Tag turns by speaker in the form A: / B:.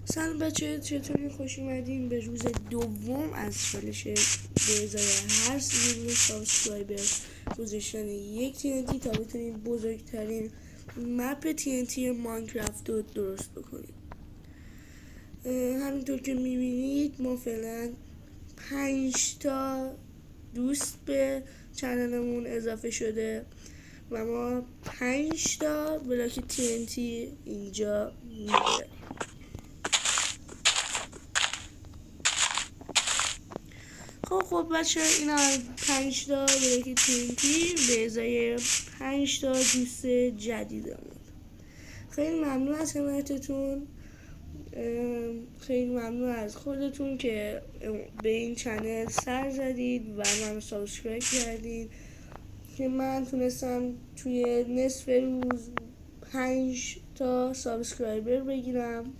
A: سلام بچه، چطوری؟ خوش اومدین به روز دوم از چالش به ازای هر سیزن سابسکرایبر گذاشتن یک TNT تا بتونید بزرگترین مپ TNT ماینکرافت رو درست بکنید. همینطور که میبینید ما فعلا 5 تا دوست به چنلمون اضافه شده و ما 5 تا بلاک TNT اینجا میده. خب بچه، اینا 5 تا بلاک TNT به ازای 5 تا دوست جدیدمون. خیلی ممنون از حمایتتون، خیلی ممنون از خودتون که به این چنل سر زدید و منو سابسکرایب کردید که من تونستم توی نصف روز 5 تا سابسکرایبر بگیرم.